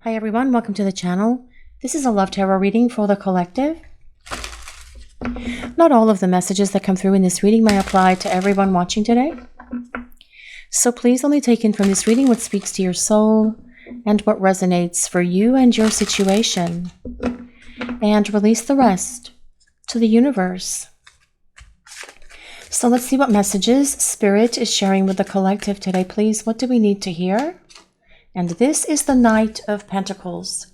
Hi everyone, welcome to the channel. This is a love tarot reading for the collective. Not all of the messages that come through in this reading may apply to everyone watching today. So please only take in from this reading what speaks to your soul and what resonates for you and your situation. And release the rest to the universe. So let's see what messages Spirit is sharing with the collective today, please. What do we need to hear? And this is the Knight of Pentacles.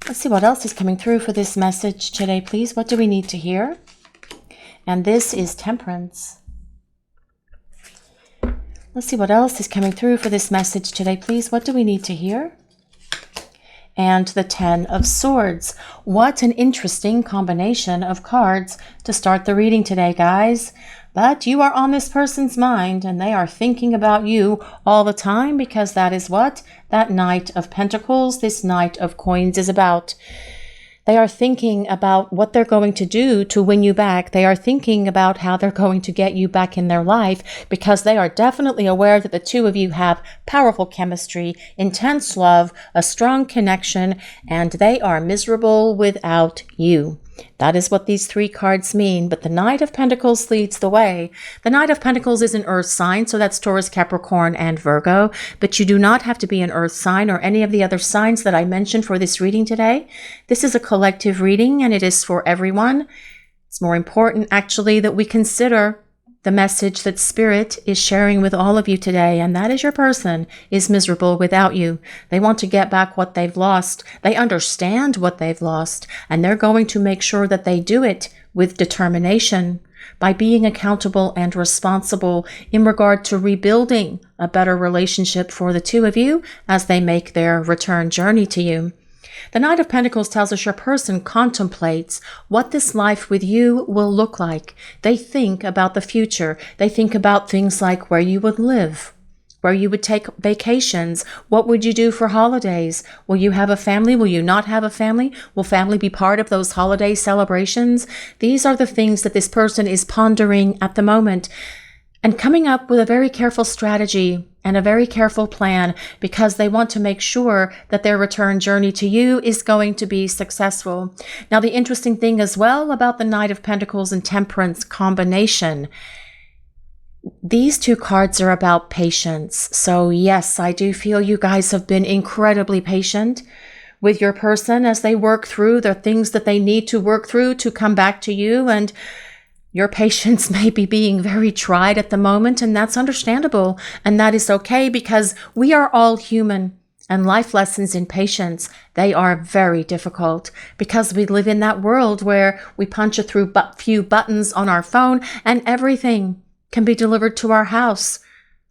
Let's see what else is coming through for this message today, please. What do we need to hear? And this is Temperance. Let's see what else is coming through for this message today, please. What do we need to hear? And the Ten of Swords. What an interesting combination of cards to start the reading today, guys. But you are on this person's mind and they are thinking about you all the time because that is what that Knight of Pentacles, this Knight of Coins is about. They are thinking about what they're going to do to win you back. They are thinking about how they're going to get you back in their life because they are definitely aware that the two of you have powerful chemistry, intense love, a strong connection, and they are miserable without you. That is what these three cards mean, but the Knight of Pentacles leads the way. The Knight of Pentacles is an earth sign, so that's Taurus, Capricorn, and Virgo, but you do not have to be an earth sign or any of the other signs that I mentioned for this reading today. This is a collective reading, and it is for everyone. It's more important, actually, that we consider the message that Spirit is sharing with all of you today, and that is your person is miserable without you. They want to get back what they've lost. They understand what they've lost, and they're going to make sure that they do it with determination by being accountable and responsible in regard to rebuilding a better relationship for the two of you as they make their return journey to you. The Knight of Pentacles tells us your person contemplates what this life with you will look like. They think about the future. They think about things like where you would live, where you would take vacations. What would you do for holidays? Will you have a family? Will you not have a family? Will family be part of those holiday celebrations? These are the things that this person is pondering at the moment and coming up with a very careful strategy and a very careful plan because they want to make sure that their return journey to you is going to be successful. Now, the interesting thing as well about the Knight of Pentacles and Temperance combination, these two cards are about patience. So yes, I do feel you guys have been incredibly patient with your person as they work through the things that they need to work through to come back to you, and your patience may be being very tried at the moment, and that's understandable. And that is okay because we are all human, and life lessons in patience, they are very difficult because we live in that world where we punch a few buttons on our phone and everything can be delivered to our house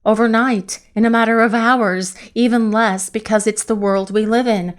overnight in a matter of hours, even less, because it's the world we live in.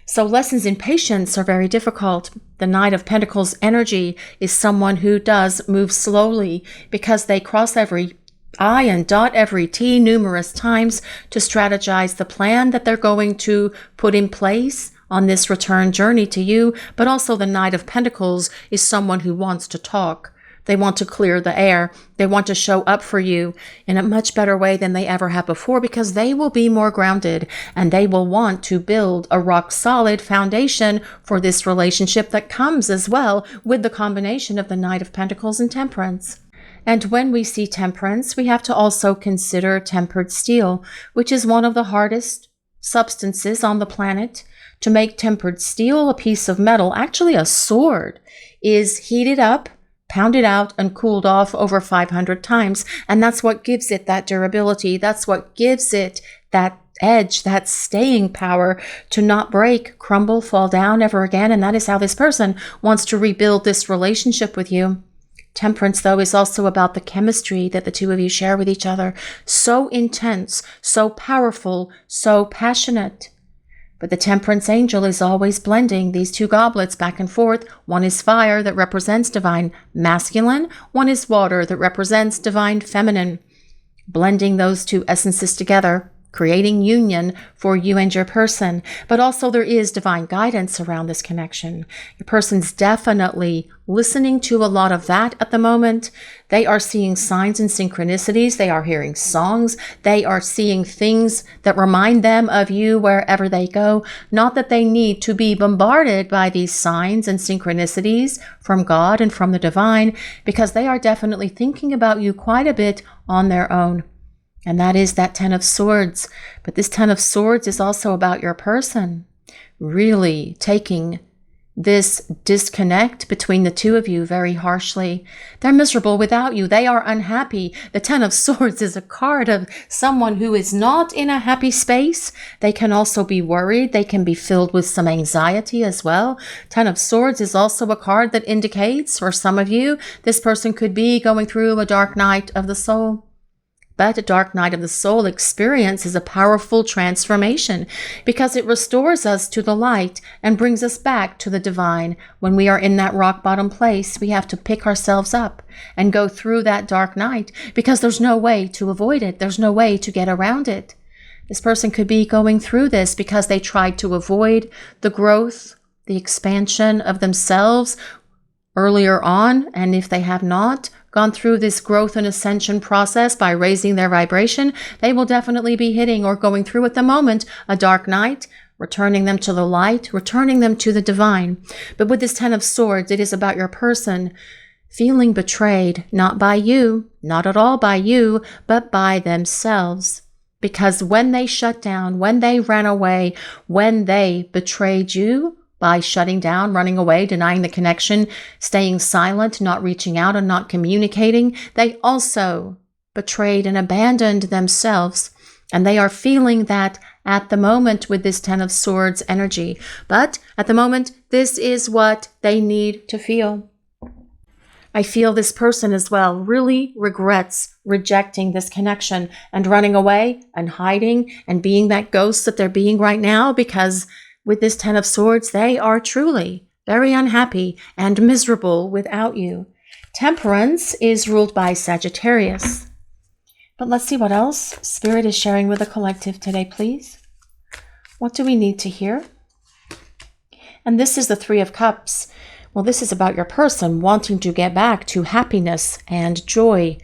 So lessons in patience are very difficult. The Knight of Pentacles energy is someone who does move slowly because they cross every I and dot every T numerous times to strategize the plan that they're going to put in place on this return journey to you. But also the Knight of Pentacles is someone who wants to talk. They want to clear the air. They want to show up for you in a much better way than they ever have before because they will be more grounded and they will want to build a rock solid foundation for this relationship that comes as well with the combination of the Knight of Pentacles and Temperance. And when we see Temperance, we have to also consider tempered steel, which is one of the hardest substances on the planet. To make tempered steel, a piece of metal, actually a sword, is heated up, pounded out, and cooled off over 500 times. And that's what gives it that durability. That's what gives it that edge, that staying power to not break, crumble, fall down ever again. And that is how this person wants to rebuild this relationship with you. Temperance, though, is also about the chemistry that the two of you share with each other. So intense, so powerful, so passionate. But the Temperance angel is always blending these two goblets back and forth. One is fire that represents divine masculine. One is water that represents divine feminine. Blending those two essences together creating union for you and your person. But also there is divine guidance around this connection. Your person's definitely listening to a lot of that at the moment. They are seeing signs and synchronicities. They are hearing songs. They are seeing things that remind them of you wherever they go. Not that they need to be bombarded by these signs and synchronicities from God and from the divine, because they are definitely thinking about you quite a bit on their own. And that is that Ten of Swords. But this Ten of Swords is also about your person really taking this disconnect between the two of you very harshly. They're miserable without you. They are unhappy. The Ten of Swords is a card of someone who is not in a happy space. They can also be worried. They can be filled with some anxiety as well. Ten of Swords is also a card that indicates, for some of you, this person could be going through a dark night of the soul. But a dark night of the soul experience is a powerful transformation because it restores us to the light and brings us back to the divine. When we are in that rock bottom place, we have to pick ourselves up and go through that dark night because there's no way to avoid it. There's no way to get around it. This person could be going through this because they tried to avoid the growth, the expansion of themselves earlier on, and if they have not gone through this growth and ascension process by raising their vibration, they will definitely be hitting or going through at the moment a dark night, returning them to the light, returning them to the divine. But with this Ten of Swords, it is about your person feeling betrayed, not by you, not at all by you, but by themselves. Because when they shut down, when they ran away, when they betrayed you, by shutting down, running away, denying the connection, staying silent, not reaching out and not communicating, they also betrayed and abandoned themselves. And they are feeling that at the moment with this Ten of Swords energy. But at the moment, this is what they need to feel. I feel this person as well really regrets rejecting this connection and running away and hiding and being that ghost that they're being right now, because with this Ten of Swords, they are truly very unhappy and miserable without you. Temperance is ruled by Sagittarius. But let's see what else Spirit is sharing with the collective today, please. What do we need to hear? And this is the Three of Cups. Well, this is about your person wanting to get back to happiness and joy.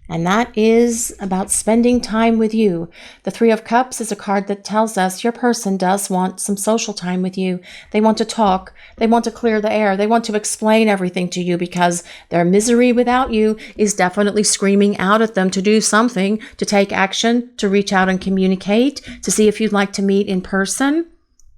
And that is about spending time with you. The Three of Cups is a card that tells us your person does want some social time with you. They want to talk. They want to clear the air. They want to explain everything to you because their misery without you is definitely screaming out at them to do something, to take action, to reach out and communicate, to see if you'd like to meet in person,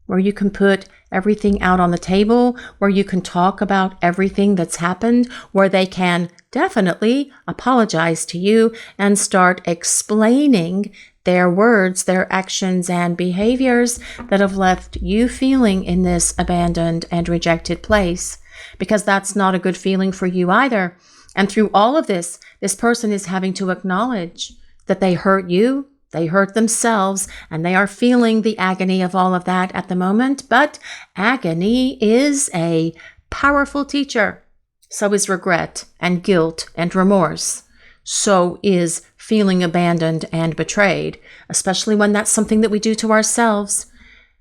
where you can put everything out on the table, where you can talk about everything that's happened, where they can definitely apologize to you and start explaining their words, their actions and behaviors that have left you feeling in this abandoned and rejected place, because that's not a good feeling for you either. And through all of this, this person is having to acknowledge that they hurt you, they hurt themselves, and they are feeling the agony of all of that at the moment. But agony is a powerful teacher. So is regret and guilt and remorse. So is feeling abandoned and betrayed, especially when that's something that we do to ourselves,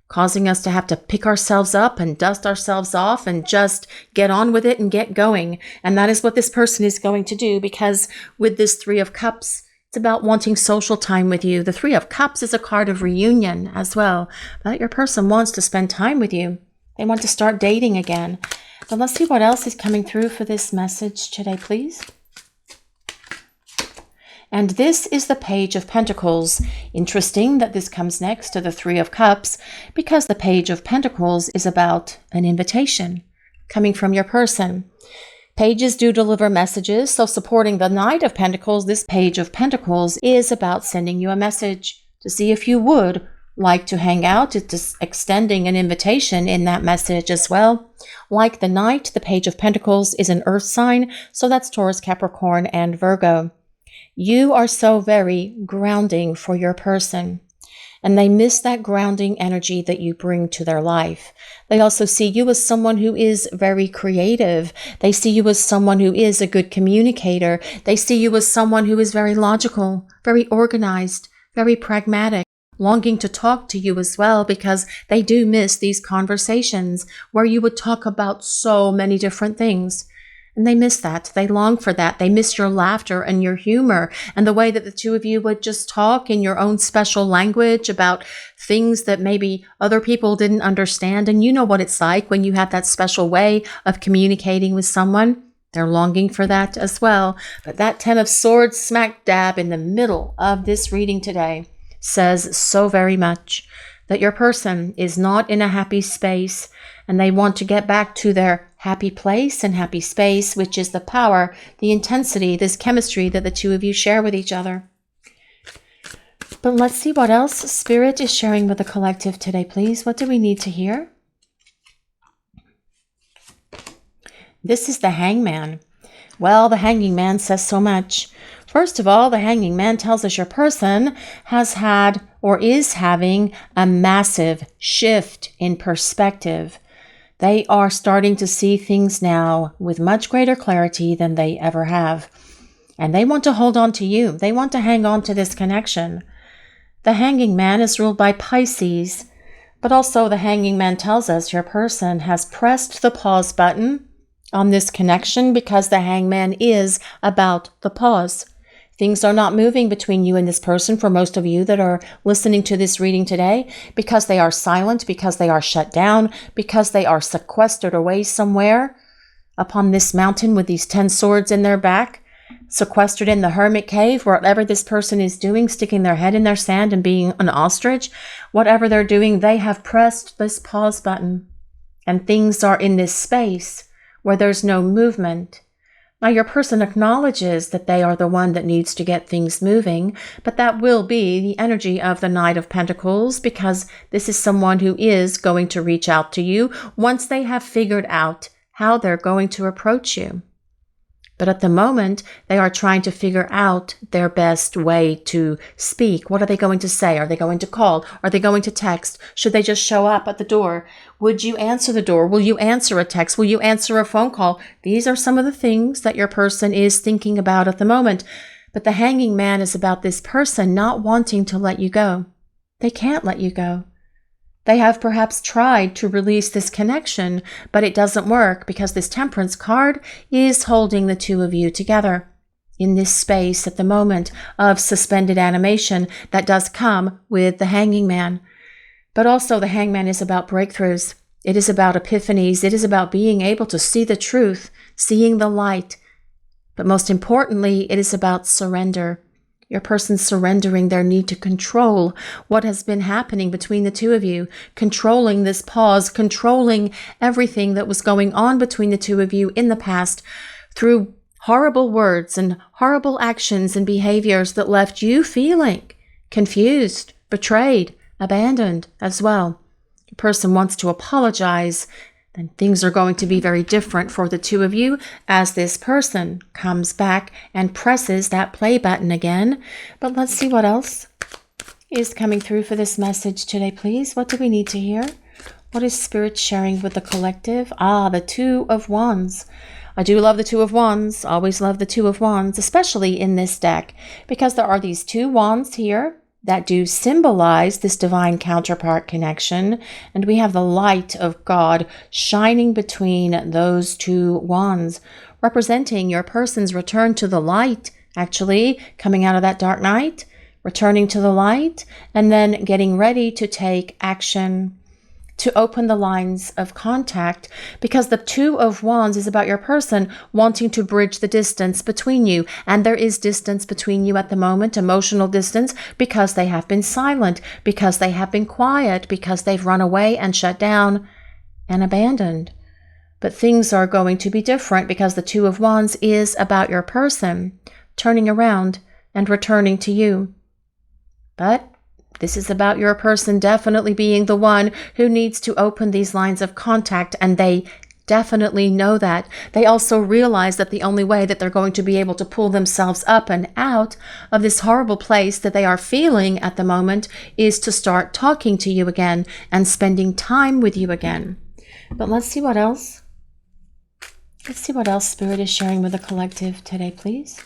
causing us to have to pick ourselves up and dust ourselves off and just get on with it and get going. And that is what this person is going to do, because with this Three of Cups, it's about wanting social time with you. The Three of Cups is a card of reunion as well, but your person wants to spend time with you. They want to start dating again. But let's see what else is coming through for this message today, please. And this is the Page of Pentacles. Interesting that this comes next to the Three of Cups, because the Page of Pentacles is about an invitation coming from your person. Pages do deliver messages, so supporting the Knight of Pentacles, this Page of Pentacles is about sending you a message to see if you would like to hang out. It's extending an invitation in that message as well. Like the Knight, the Page of Pentacles is an earth sign, so that's Taurus, Capricorn, and Virgo. You are so very grounding for your person, and they miss that grounding energy that you bring to their life. They also see you as someone who is very creative. They see you as someone who is a good communicator. They see you as someone who is very logical, very organized, very pragmatic. longing to talk to you as well, because they do miss these conversations where you would talk about so many different things. And they miss that. They long for that. They miss your laughter and your humor and the way that the two of you would just talk in your own special language about things that maybe other people didn't understand. And you know what it's like when you have that special way of communicating with someone. They're longing for that as well. But that 10 of Swords smack dab in the middle of this reading today says so very much that your person is not in a happy space, and they want to get back to their happy place and happy space, which is the power, the intensity, this chemistry that the two of you share with each other. But let's see what else Spirit is sharing with the collective today, please. What do we need to hear? This is the Hangman. Well, the Hanging Man says so much. First of all, the Hanging Man tells us your person has had or is having a massive shift in perspective. They are starting to see things now with much greater clarity than they ever have. And they want to hold on to you. They want to hang on to this connection. The Hanging Man is ruled by Pisces, but also the Hanging Man tells us your person has pressed the pause button on this connection because the Hangman is about the pause. Things are not moving between you and this person for most of you that are listening to this reading today, because they are silent, because they are shut down, because they are sequestered away somewhere upon this mountain with these 10 swords in their back, sequestered in the hermit cave, wherever this person is doing, sticking their head in their sand and being an ostrich. Whatever they're doing, they have pressed this pause button, and things are in this space where there's no movement. Now, your person acknowledges that they are the one that needs to get things moving, but that will be the energy of the Knight of Pentacles, because this is someone who is going to reach out to you once they have figured out how they're going to approach you. But at the moment, they are trying to figure out their best way to speak. What are they going to say? Are they going to call? Are they going to text? Should they just show up at the door? Would you answer the door? Will you answer a text? Will you answer a phone call? These are some of the things that your person is thinking about at the moment. But the Hanging Man is about this person not wanting to let you go. They can't let you go. They have perhaps tried to release this connection, but it doesn't work because this Temperance card is holding the two of you together in this space at the moment of suspended animation that does come with the Hanging Man. But also the Hangman is about breakthroughs. It is about epiphanies. It is about being able to see the truth, seeing the light. But most importantly, it is about surrender. Your person surrendering their need to control what has been happening between the two of you, controlling this pause, controlling everything that was going on between the two of you in the past through horrible words and horrible actions and behaviors that left you feeling confused, betrayed, abandoned as well. Your person wants to apologize. Then things are going to be very different for the two of you as this person comes back and presses that play button again. But let's see what else is coming through for this message today, please. What do we need to hear? What is Spirit sharing with the collective? The Two of Wands. I do love the Two of Wands. Always love the Two of Wands, especially in this deck, because there are these two wands here that do symbolize this divine counterpart connection. And we have the light of God shining between those two wands, representing your person's return to the light, actually coming out of that dark night, returning to the light, and then getting ready to take action, to open the lines of contact, because the Two of Wands is about your person wanting to bridge the distance between you. And there is distance between you at the moment, emotional distance, because they have been silent, because they have been quiet, because they've run away and shut down and abandoned. But things are going to be different because the Two of Wands is about your person turning around and returning to you. But this is about your person definitely being the one who needs to open these lines of contact, and they definitely know that. They also realize that the only way that they're going to be able to pull themselves up and out of this horrible place that they are feeling at the moment is to start talking to you again and spending time with you again. But let's see what else. Let's see what else Spirit is sharing with the collective today, please.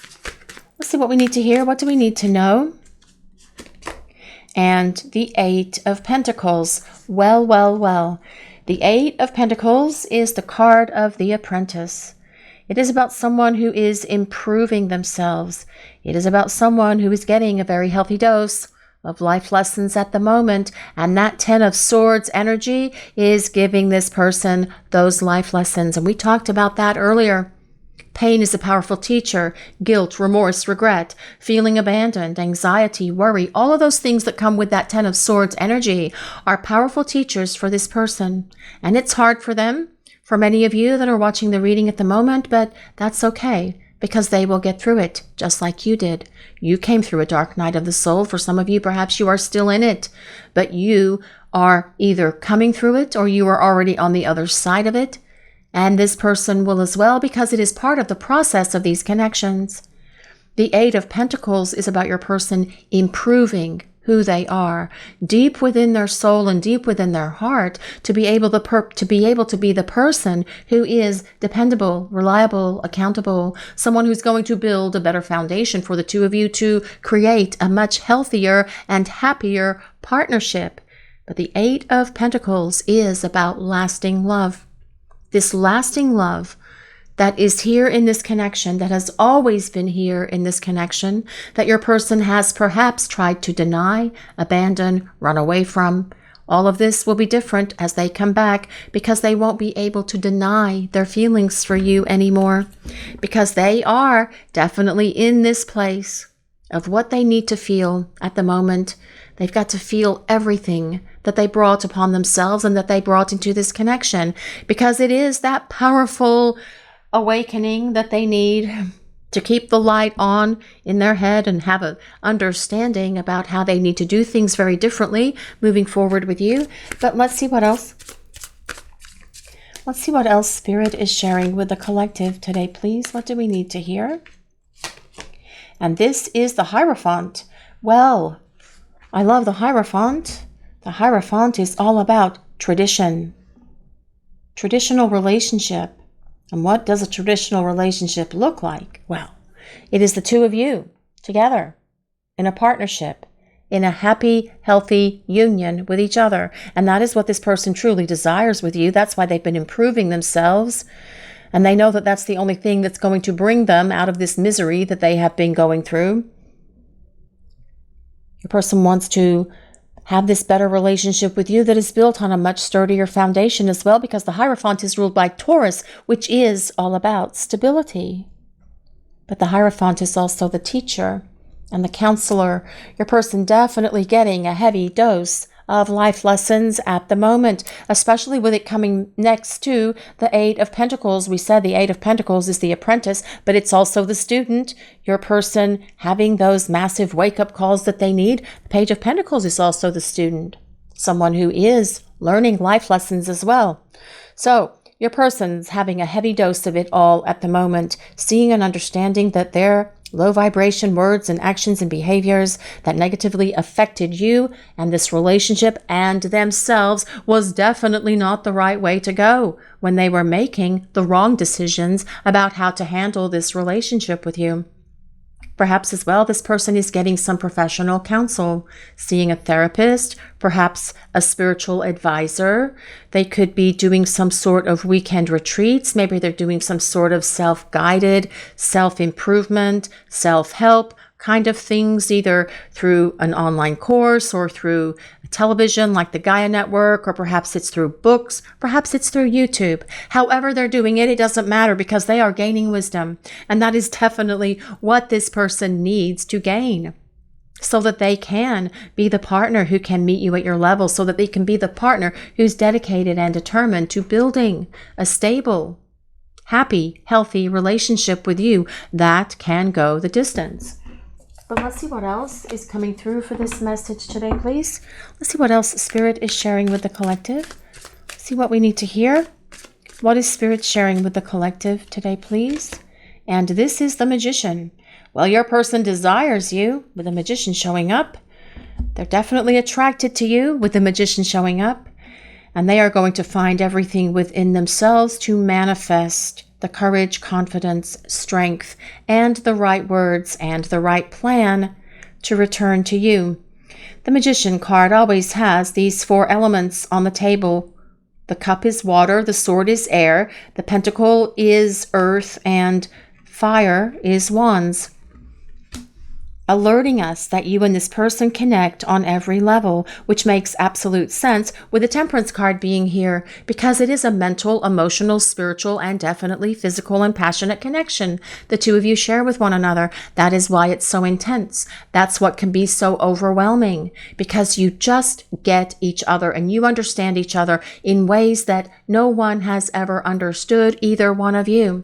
Let's see what we need to hear. What do we need to know? and the Eight of Pentacles. Well, well, well. The Eight of Pentacles is the card of the apprentice. It is about someone who is improving themselves. It is about someone who is getting a very healthy dose of life lessons at the moment. And that Ten of Swords energy is giving this person those life lessons. And we talked about that earlier. Pain is a powerful teacher. Guilt, remorse, regret, feeling abandoned, anxiety, worry, all of those things that come with that Ten of Swords energy are powerful teachers for this person. And it's hard for them, for many of you that are watching the reading at the moment, but that's okay because they will get through it just like you did. You came through a dark night of the soul. For some of you, perhaps you are still in it, but you are either coming through it or you are already on the other side of it. And this person will as well because it is part of the process of these connections. The Eight of Pentacles is about your person improving who they are deep within their soul and deep within their heart to be able to be the person who is dependable, reliable, accountable, someone who's going to build a better foundation for the two of you to create a much healthier and happier partnership. But the Eight of Pentacles is about lasting love. This lasting love that is here in this connection, that has always been here in this connection, that your person has perhaps tried to deny, abandon, run away from. All of this will be different as they come back because they won't be able to deny their feelings for you anymore because they are definitely in this place of what they need to feel at the moment. They've got to feel everything that they brought upon themselves and that they brought into this connection because it is that powerful awakening that they need to keep the light on in their head and have an understanding about how they need to do things very differently moving forward with you. But let's see what else. Let's see what else Spirit is sharing with the collective today, please. What do we need to hear? And this is the Hierophant. Well, I love the Hierophant. The Hierophant is all about tradition, traditional relationship. And what does a traditional relationship look like? Well, it is the two of you together in a partnership, in a happy, healthy union with each other. And that is what this person truly desires with you. That's why they've been improving themselves. And they know that that's the only thing that's going to bring them out of this misery that they have been going through. Your person wants to have this better relationship with you that is built on a much sturdier foundation as well, because the Hierophant is ruled by Taurus, which is all about stability. But the Hierophant is also the teacher and the counselor. Your person definitely getting a heavy dose of life lessons at the moment, especially with it coming next to the Eight of Pentacles. We said the Eight of Pentacles is the apprentice, but it's also the student. Your person having those massive wake-up calls that they need. The Page of Pentacles is also the student, someone who is learning life lessons as well. So your person's having a heavy dose of it all at the moment, seeing and understanding that their low vibration words and actions and behaviors that negatively affected you and this relationship and themselves was definitely not the right way to go when they were making the wrong decisions about how to handle this relationship with you. Perhaps as well, this person is getting some professional counsel, seeing a therapist, perhaps a spiritual advisor. They could be doing some sort of weekend retreats. Maybe they're doing some sort of self-guided, self-improvement, self-help kind of things, either through an online course or through television like the Gaia Network, or perhaps it's through books, perhaps it's through YouTube. However they're doing it, it doesn't matter because they are gaining wisdom. And that is definitely what this person needs to gain so that they can be the partner who can meet you at your level, so that they can be the partner who's dedicated and determined to building a stable, happy, healthy relationship with you that can go the distance. But let's see what else is coming through for this message today, please. Let's see what else Spirit is sharing with the collective. See what we need to hear. What is Spirit sharing with the collective today, please? And this is the Magician. Well, your person desires you with the Magician showing up. They're definitely attracted to you with the Magician showing up. And they are going to find everything within themselves to manifest the courage, confidence, strength, and the right words and the right plan to return to you. The Magician card always has these 4 elements on the table. The cup is water, the sword is air, the pentacle is earth, and fire is wands. Alerting us that you and this person connect on every level, which makes absolute sense with the Temperance card being here, because it is a mental, emotional, spiritual, and definitely physical and passionate connection the two of you share with one another. That is why it's so intense. That's what can be so overwhelming, because you just get each other and you understand each other in ways that no one has ever understood either one of you.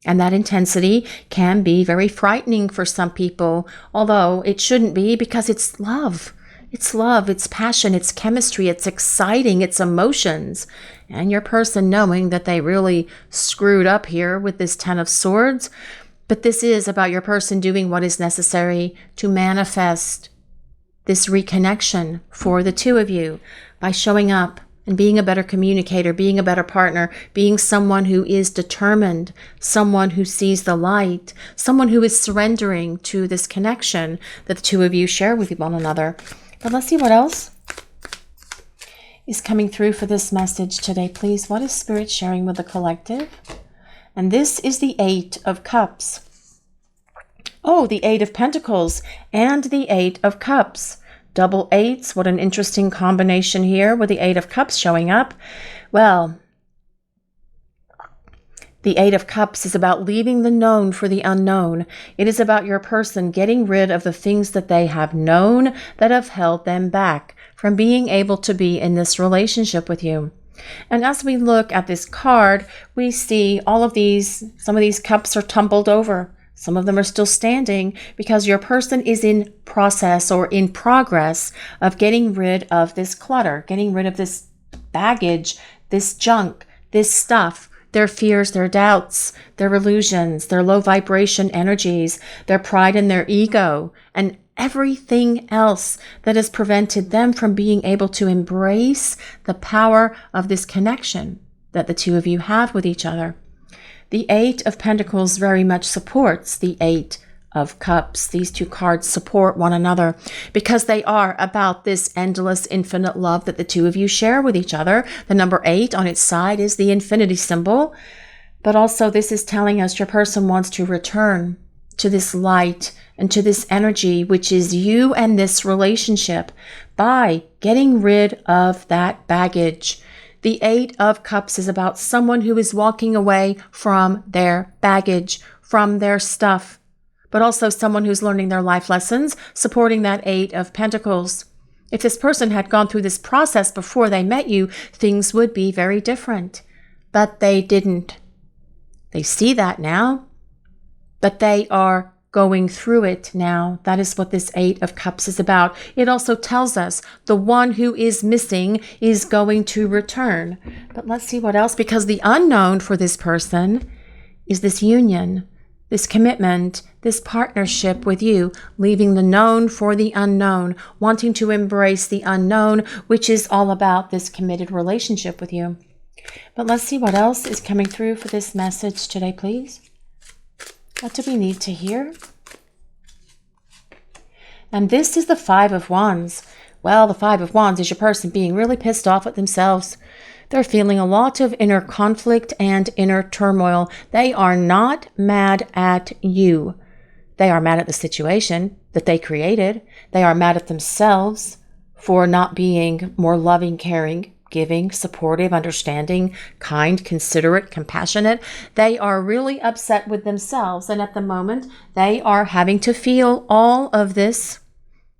And that intensity can be very frightening for some people, although it shouldn't be, because it's love. It's love, it's passion, it's chemistry, it's exciting, it's emotions. And your person knowing that they really screwed up here with this 10 of Swords. But this is about your person doing what is necessary to manifest this reconnection for the two of you by showing up and being a better communicator, being a better partner, being someone who is determined, someone who sees the light, someone who is surrendering to this connection that the two of you share with one another. But let's see what else is coming through for this message today, please. What is Spirit sharing with the collective? And this is the 8 of Cups. Oh, the 8 of Pentacles and the 8 of Cups. Double 8s, what an interesting combination here with the 8 of Cups showing up. Well, the 8 of Cups is about leaving the known for the unknown. It is about your person getting rid of the things that they have known that have held them back from being able to be in this relationship with you. And as we look at this card, we see all of these, some of these cups are tumbled over. Some of them are still standing because your person is in process or in progress of getting rid of this clutter, getting rid of this baggage, this junk, this stuff, their fears, their doubts, their illusions, their low vibration energies, their pride and their ego, and everything else that has prevented them from being able to embrace the power of this connection that the two of you have with each other. The 8 of Pentacles very much supports the 8 of Cups. These two cards support one another because they are about this endless, infinite love that the two of you share with each other. The number 8 on its side is the infinity symbol, but also this is telling us your person wants to return to this light and to this energy, which is you and this relationship, by getting rid of that baggage. The 8 of Cups is about someone who is walking away from their baggage, from their stuff, but also someone who's learning their life lessons, supporting that 8 of Pentacles. If this person had gone through this process before they met you, things would be very different. But they didn't. They see that now, but they are going through it now. That is what this 8 of Cups is about. It also tells us the one who is missing is going to return. But let's see what else, because the unknown for this person is this union, this commitment, this partnership with you, leaving the known for the unknown, wanting to embrace the unknown, which is all about this committed relationship with you. But let's see what else is coming through for this message today, please. What do we need to hear? And this is the 5 of Wands. Well, the 5 of Wands is your person being really pissed off at themselves. They're feeling a lot of inner conflict and inner turmoil. They are not mad at you. They are mad at the situation that they created. They are mad at themselves for not being more loving, caring, giving, supportive, understanding, kind, considerate, compassionate. They are really upset with themselves, and at the moment they are having to feel all of this.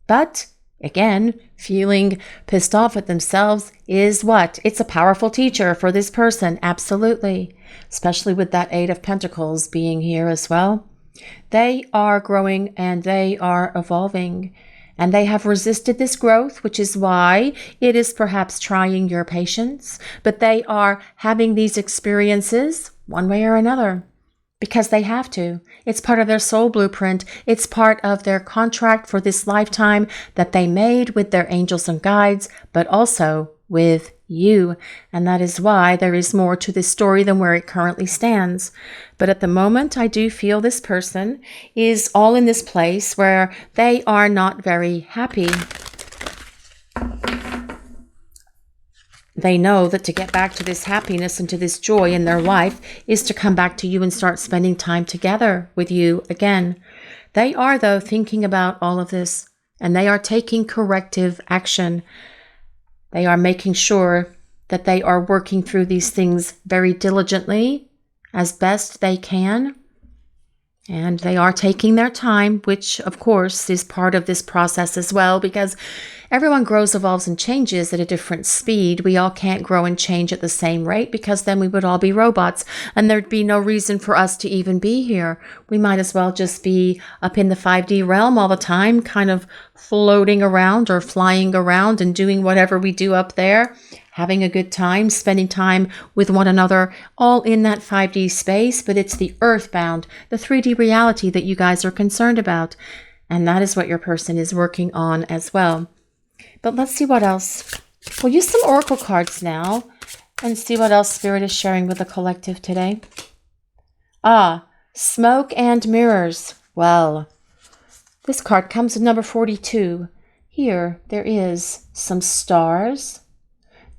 But again, feeling pissed off at themselves is what? It's a powerful teacher for this person, absolutely, especially with that 8 of Pentacles being here as well. They are growing and they are evolving. And they have resisted this growth, which is why it is perhaps trying your patience. But they are having these experiences one way or another because they have to. It's part of their soul blueprint. It's part of their contract for this lifetime that they made with their angels and guides, but also with you. And that is why there is more to this story than where it currently stands. But at the moment, I do feel this person is all in this place where they are not very happy. they know that to get back to this happiness and to this joy in their life is to come back to you and start spending time together with you again. They are, though, thinking about all of this, and they are taking corrective action. They are making sure that they are working through these things very diligently, as best they can. And they are taking their time, which, of course, is part of this process as well, because everyone grows, evolves, and changes at a different speed. We all can't grow and change at the same rate, because then we would all be robots, and there'd be no reason for us to even be here. We might as well just be up in the 5D realm all the time, kind of floating around or flying around and doing whatever we do up there, having a good time, spending time with one another, all in that 5D space. But it's the earthbound, the 3D reality that you guys are concerned about. And that is what your person is working on as well. But let's see what else. We'll use some oracle cards now and see what else Spirit is sharing with the collective today. Smoke and mirrors. Well, this card comes with number 42. Here, there is some stars.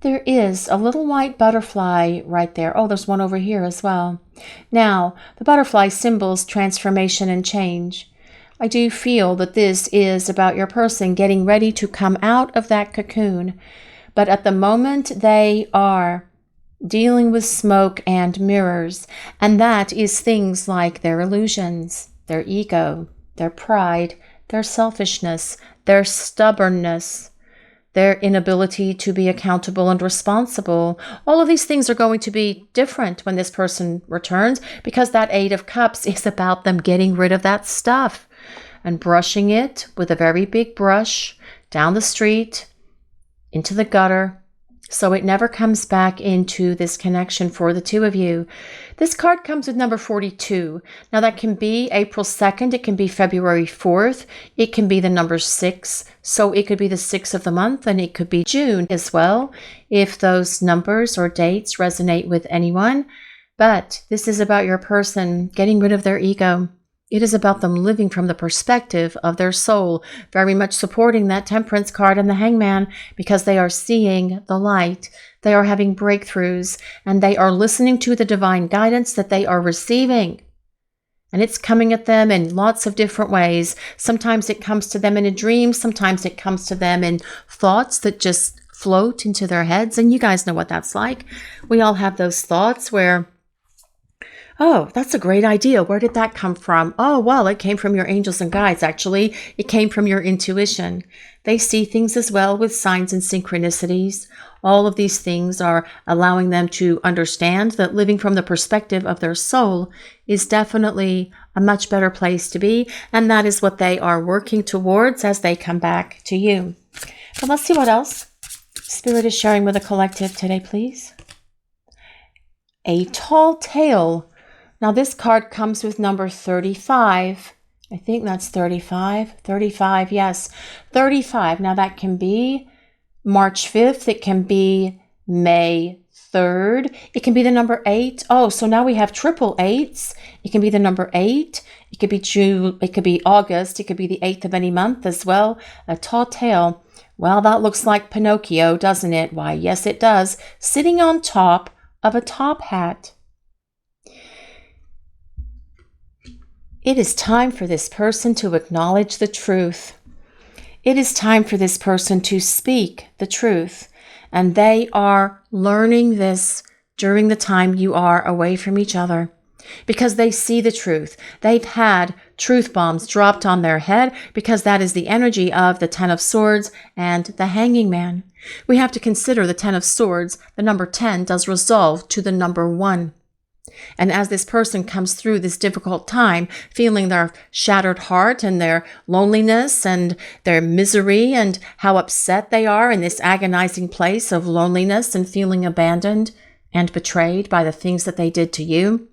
There is a little white butterfly right there. Oh, there's one over here as well. Now, the butterfly symbols transformation and change. I do feel that this is about your person getting ready to come out of that cocoon. But at the moment, they are dealing with smoke and mirrors. And that is things like their illusions, their ego, their pride, their selfishness, their stubbornness, their inability to be accountable and responsible. All of these things are going to be different when this person returns, because that 8 of Cups is about them getting rid of that stuff and brushing it with a very big brush down the street, into the gutter, so it never comes back into this connection for the two of you. This card comes with number 42. Now that can be April 2nd, it can be February 4th, it can be the number 6, so it could be the 6th of the month, and it could be June as well, if those numbers or dates resonate with anyone. But this is about your person getting rid of their ego. It is about them living from the perspective of their soul, very much supporting that Temperance card and the Hangman, because they are seeing the light, they are having breakthroughs, and they are listening to the divine guidance that they are receiving. And it's coming at them in lots of different ways. Sometimes it comes to them in a dream, sometimes it comes to them in thoughts that just float into their heads, and you guys know what that's like. We all have those thoughts where, oh, that's a great idea. Where did that come from? Oh, well, it came from your angels and guides, actually. It came from your intuition. They see things as well with signs and synchronicities. All of these things are allowing them to understand that living from the perspective of their soul is definitely a much better place to be. And that is what they are working towards as they come back to you. But let's see what else Spirit is sharing with the collective today, please. A tall tale. Now, this card comes with number 35. I think that's 35. 35, yes. 35. Now, that can be March 5th. It can be May 3rd. It can be the number 8. Oh, so now we have triple 8s. It can be the number 8. It could be June. It could be August. It could be the 8th of any month as well. A tall tale. Well, that looks like Pinocchio, doesn't it? Why, yes, it does. Sitting on top of a top hat. It is time for this person to acknowledge the truth. It is time for this person to speak the truth. And they are learning this during the time you are away from each other, because they see the truth. They've had truth bombs dropped on their head, because that is the energy of the 10 of Swords and the Hanging Man. We have to consider the 10 of Swords. The number 10 does resolve to the number 1. And as this person comes through this difficult time, feeling their shattered heart and their loneliness and their misery and how upset they are in this agonizing place of loneliness and feeling abandoned and betrayed by the things that they did to you,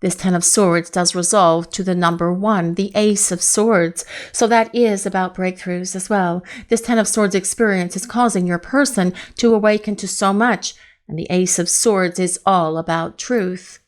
this 10 of Swords does resolve to the number 1, the Ace of Swords. So that is about breakthroughs as well. This 10 of Swords experience is causing your person to awaken to so much. And the Ace of Swords is all about truth,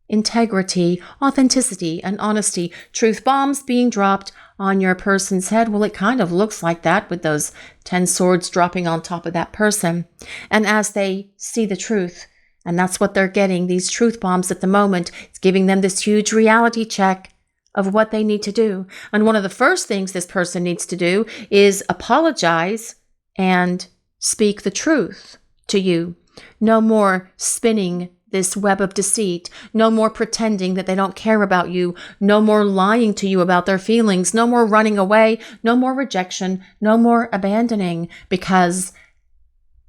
integrity, authenticity, and honesty. Truth bombs being dropped on your person's head? Well, it kind of looks like that with those 10 swords dropping on top of that person. And as they see the truth, and that's what they're getting, these truth bombs at the moment, it's giving them this huge reality check of what they need to do. And one of the first things this person needs to do is apologize and speak the truth to you. No more spinning this web of deceit. No more pretending that they don't care about you. No more lying to you about their feelings. No more running away. No more rejection. No more abandoning, because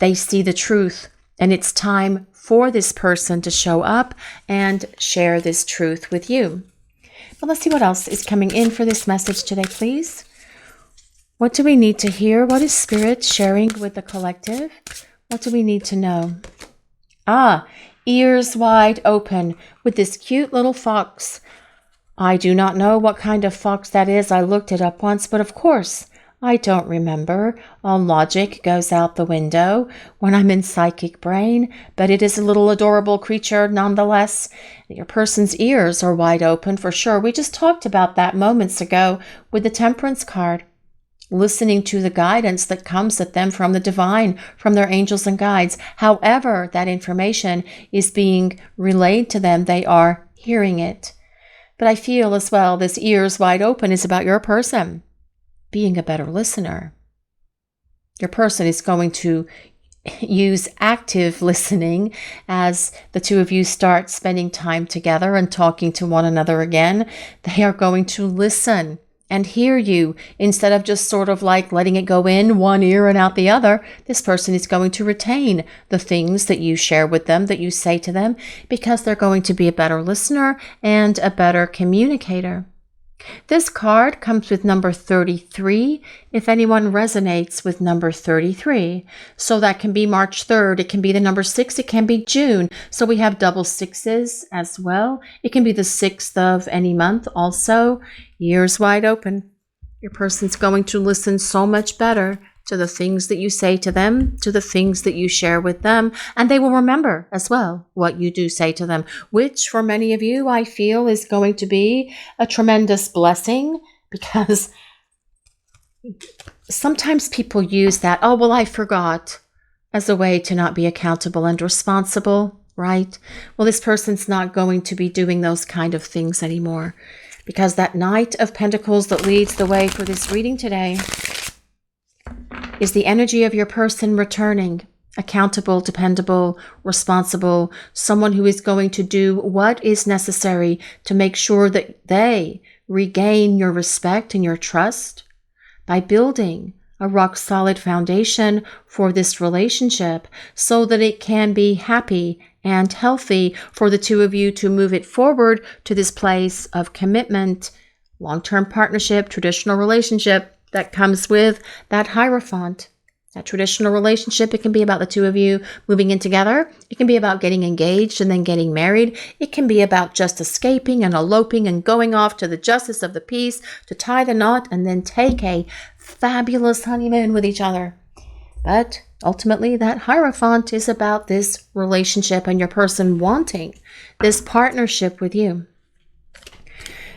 they see the truth. And it's time for this person to show up and share this truth with you. But let's see what else is coming in for this message today, please. What do we need to hear? What is Spirit sharing with the collective? What do we need to know? Ears wide open with this cute little fox. I do not know what kind of fox that is. I looked it up once, but of course, I don't remember. All logic goes out the window when I'm in psychic brain, but it is a little adorable creature nonetheless. Your person's ears are wide open for sure. We just talked about that moments ago with the Temperance card. Listening to the guidance that comes at them from the divine, from their angels and guides. However that information is being relayed to them, they are hearing it. But I feel as well, this ears wide open is about your person being a better listener. Your person is going to use active listening as the two of you start spending time together and talking to one another again. They are going to listen and hear you instead of just sort of like letting it go in one ear and out the other. This person is going to retain the things that you share with them, that you say to them, because they're going to be a better listener and a better communicator. This card comes with number 33, if anyone resonates with number 33. So that can be March 3rd, it can be the number 6, it can be June. So we have double sixes as well. It can be the 6th of any month also. Ears wide open. Your person's going to listen so much better to the things that you say to them, to the things that you share with them, and they will remember as well what you do say to them, which for many of you, I feel, is going to be a tremendous blessing, because sometimes people use that, oh, well, I forgot, as a way to not be accountable and responsible, right? Well, this person's not going to be doing those kind of things anymore, because that Knight of Pentacles that leads the way for this reading today is the energy of your person returning, accountable, dependable, responsible, someone who is going to do what is necessary to make sure that they regain your respect and your trust by building a rock-solid foundation for this relationship so that it can be happy and healthy for the two of you to move it forward to this place of commitment, long-term partnership, traditional relationship that comes with that Hierophant. That traditional relationship, it can be about the two of you moving in together. It can be about getting engaged and then getting married. It can be about just escaping and eloping and going off to the justice of the peace to tie the knot and then take a fabulous honeymoon with each other. But ultimately, that Hierophant is about this relationship and your person wanting this partnership with you.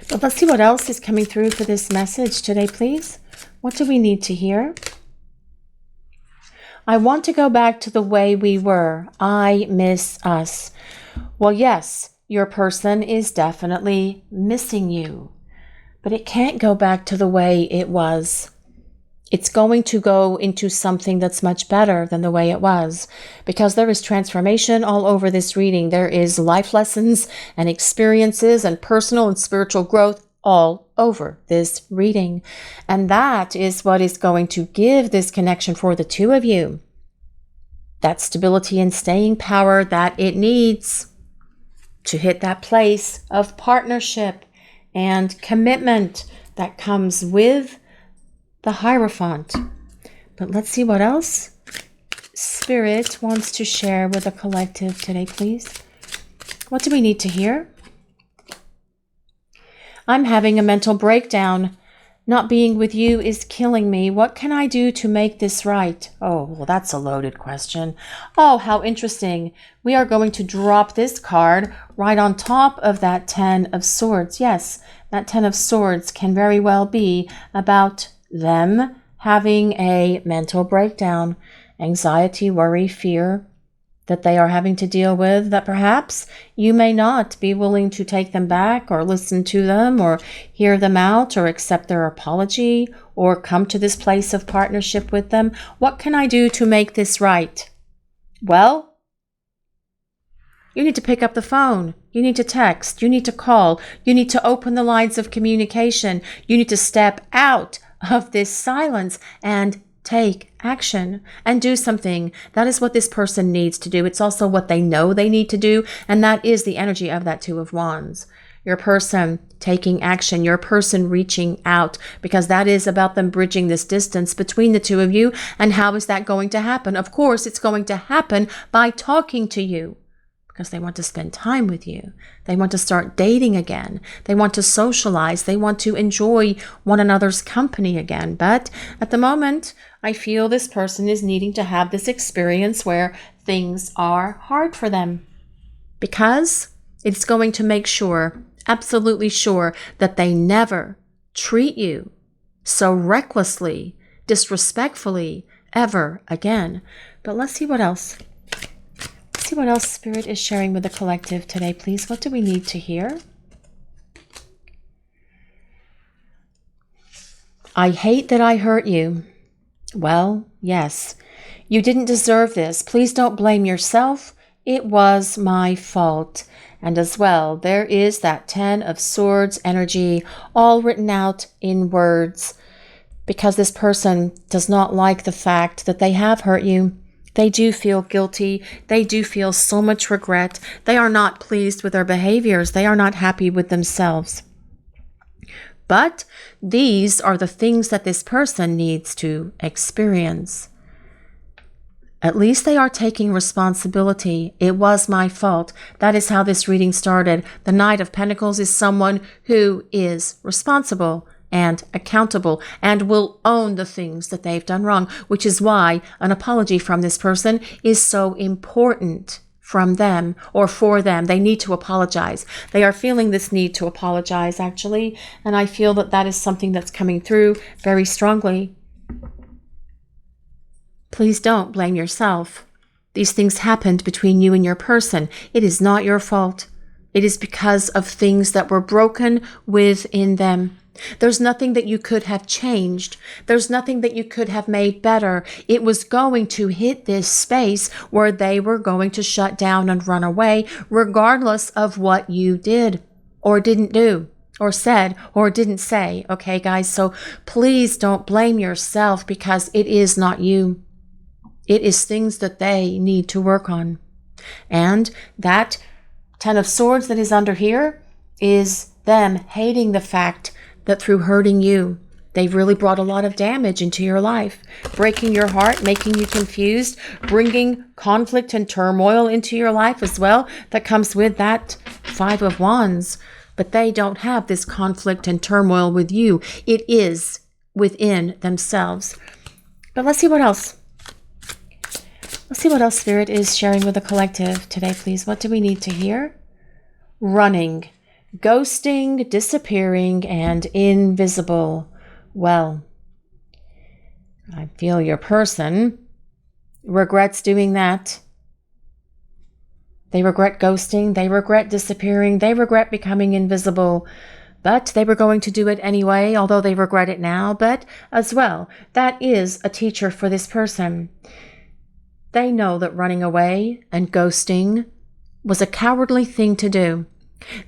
But let's see what else is coming through for this message today, please. What do we need to hear? I want to go back to the way we were. I miss us. Well, yes, your person is definitely missing you, but it can't go back to the way it was. It's going to go into something that's much better than the way it was, because there is transformation all over this reading. There is life lessons and experiences and personal and spiritual growth all over this reading. And that is what is going to give this connection for the two of you that stability and staying power that it needs to hit that place of partnership and commitment that comes with the Hierophant. But let's see what else Spirit wants to share with the collective today, please. What do we need to hear? I'm having a mental breakdown. Not being with you is killing me. What can I do to make this right? Oh, well, that's a loaded question. Oh, how interesting. We are going to drop this card right on top of that 10 of Swords. Yes, that 10 of Swords can very well be about them having a mental breakdown, anxiety, worry, fear that they are having to deal with, that perhaps you may not be willing to take them back or listen to them or hear them out or accept their apology or come to this place of partnership with them. What can I do to make this right? Well, you need to pick up the phone. You need to text. You need to call. You need to open the lines of communication. You need to step out of this silence and take action and do something. That is what this person needs to do. It's also what they know they need to do. And that is the energy of that Two of Wands. Your person taking action, your person reaching out, because that is about them bridging this distance between the two of you. And how is that going to happen? Of course, it's going to happen by talking to you, because they want to spend time with you. They want to start dating again. They want to socialize. They want to enjoy one another's company again. But at the moment, I feel this person is needing to have this experience where things are hard for them, because it's going to make sure, absolutely sure, that they never treat you so recklessly, disrespectfully ever again. But let's see what else. See what else Spirit is sharing with the collective today, please. What do we need to hear? I hate that I hurt you. Well, yes, you didn't deserve this. Please don't blame yourself. It was my fault. And as well, there is that 10 of Swords energy all written out in words, because this person does not like the fact that they have hurt you. They do feel guilty. They do feel so much regret. They are not pleased with their behaviors. They are not happy with themselves. But these are the things that this person needs to experience. At least they are taking responsibility. It was my fault. That is how this reading started. The Knight of Pentacles is someone who is responsible and accountable and will own the things that they've done wrong, which is why an apology from this person is so important from them or for them. They need to apologize. They are feeling this need to apologize, actually, and I feel that that is something that's coming through very strongly. Please don't blame yourself. These things happened between you and your person. It is not your fault. It is because of things that were broken within them. There's nothing that you could have changed. There's nothing that you could have made better. It was going to hit this space where they were going to shut down and run away, regardless of what you did or didn't do or said or didn't say. Okay, guys? So please don't blame yourself, because it is not you. It is things that they need to work on. And that 10 of Swords that is under here is them hating the fact that through hurting you, they've really brought a lot of damage into your life, breaking your heart, making you confused, bringing conflict and turmoil into your life as well. That comes with that 5 of Wands. But they don't have this conflict and turmoil with you. It is within themselves. But let's see what else. Let's see what else Spirit is sharing with the collective today, please. What do we need to hear? Running, ghosting, disappearing, and invisible. Well, I feel your person regrets doing that. They regret ghosting. They regret disappearing. They regret becoming invisible. But they were going to do it anyway, although they regret it now. But as well, that is a teacher for this person. They know that running away and ghosting was a cowardly thing to do.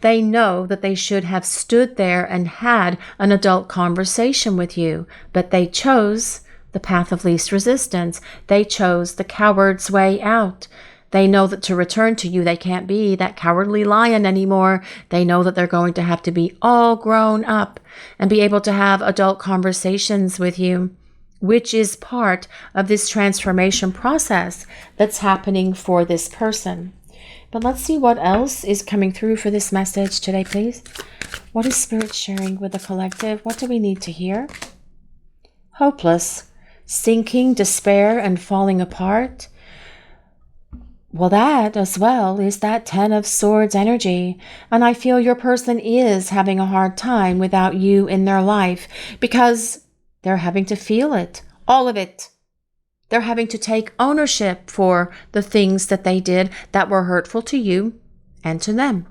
They know that they should have stood there and had an adult conversation with you, but they chose the path of least resistance. They chose the coward's way out. They know that to return to you, they can't be that cowardly lion anymore. They know that they're going to have to be all grown up and be able to have adult conversations with you, which is part of this transformation process that's happening for this person. But let's see what else is coming through for this message today, please. What is Spirit sharing with the collective? What do we need to hear? Hopeless, sinking, despair, and falling apart. Well, that as well is that 10 of Swords energy. And I feel your person is having a hard time without you in their life because they're having to feel it, all of it. They're having to take ownership for the things that they did that were hurtful to you and to them.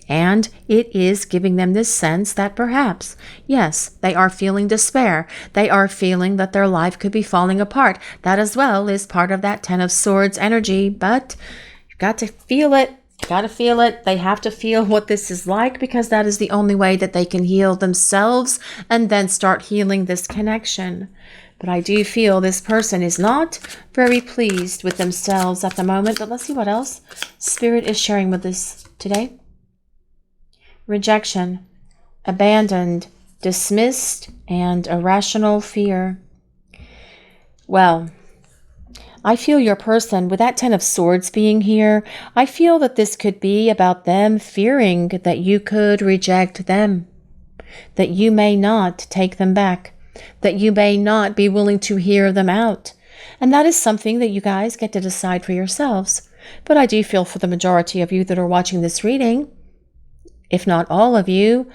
And it is giving them this sense that perhaps, yes, they are feeling despair. They are feeling that their life could be falling apart. That as well is part of that 10 of Swords energy, but you've got to feel it. Got to feel it. They have to feel what this is like because that is the only way that they can heal themselves and then start healing this connection. But I do feel this person is not very pleased with themselves at the moment. But let's see what else Spirit is sharing with us today. Rejection, abandoned, dismissed, and irrational fear. Well, I feel your person, with that 10 of Swords being here, I feel that this could be about them fearing that you could reject them, that you may not take them back, that you may not be willing to hear them out. And that is something that you guys get to decide for yourselves. But I do feel for the majority of you that are watching this reading, if not all of you,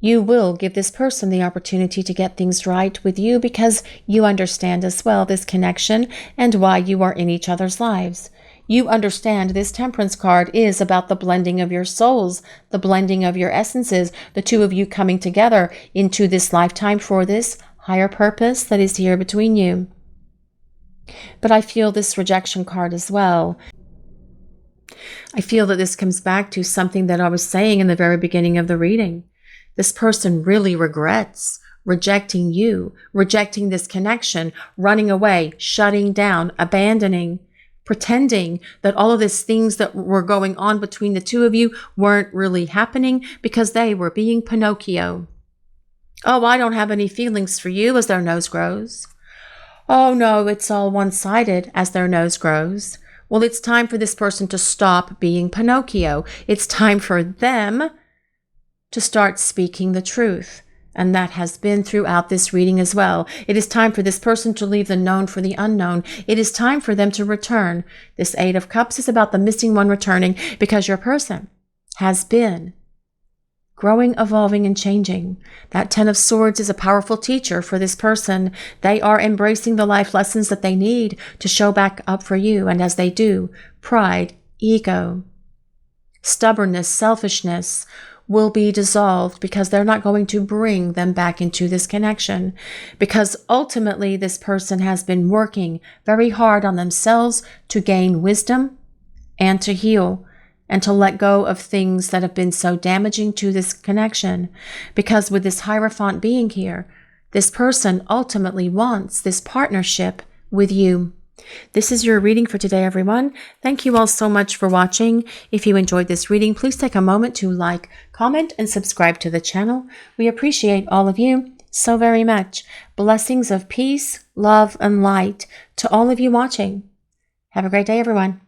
you will give this person the opportunity to get things right with you because you understand as well this connection and why you are in each other's lives. You understand this Temperance card is about the blending of your souls, the blending of your essences, the two of you coming together into this lifetime for this higher purpose that is here between you. But I feel this rejection card as well. I feel that this comes back to something that I was saying in the very beginning of the reading. This person really regrets rejecting you, rejecting this connection, running away, shutting down, abandoning, pretending that all of these things that were going on between the two of you weren't really happening because they were being Pinocchio. Oh, I don't have any feelings for you, as their nose grows. Oh no, it's all one-sided, as their nose grows. Well, it's time for this person to stop being Pinocchio. It's time for them to start speaking the truth. And that has been throughout this reading as well. It is time for this person to leave the known for the unknown. It is time for them to return. This 8 of Cups is about the missing one returning because your person has been growing, evolving, and changing. That 10 of Swords is a powerful teacher for this person. They are embracing the life lessons that they need to show back up for you. And as they do, pride, ego, stubbornness, selfishness will be dissolved because they're not going to bring them back into this connection. Because ultimately, this person has been working very hard on themselves to gain wisdom and to heal and to let go of things that have been so damaging to this connection. Because with this Hierophant being here, this person ultimately wants this partnership with you. This is your reading for today, everyone. Thank you all so much for watching. If you enjoyed this reading, please take a moment to like, comment, and subscribe to the channel. We appreciate all of you so very much. Blessings of peace, love, and light to all of you watching. Have a great day, everyone.